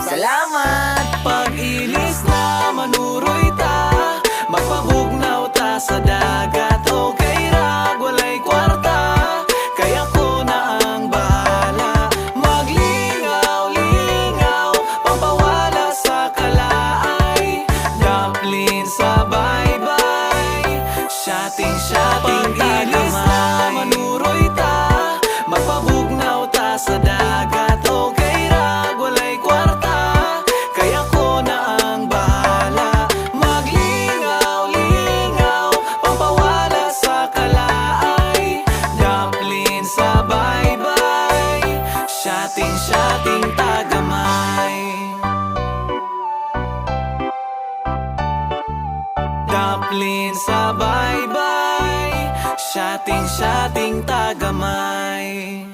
Salamat! Pag-ilis na manuroy ta, magpabugnaw ta sa dagat. Okay ra, walay kwarta, kaya ko na ang bahala. Maglingaw-lingaw, pampawala sa kalaay. Dumpling sa bye-bye, shotting pag-ilis na manuroy ta, magpabugnaw ta sa dagat. Okay ra, walay kwarta, kaya ko na ang bahala. Maglingaw-lingaw, pampawala sa kalaay. Dumpling sa bye-bye, shotting tagamay. Dumpling sa bye-bye, shotting tagamay.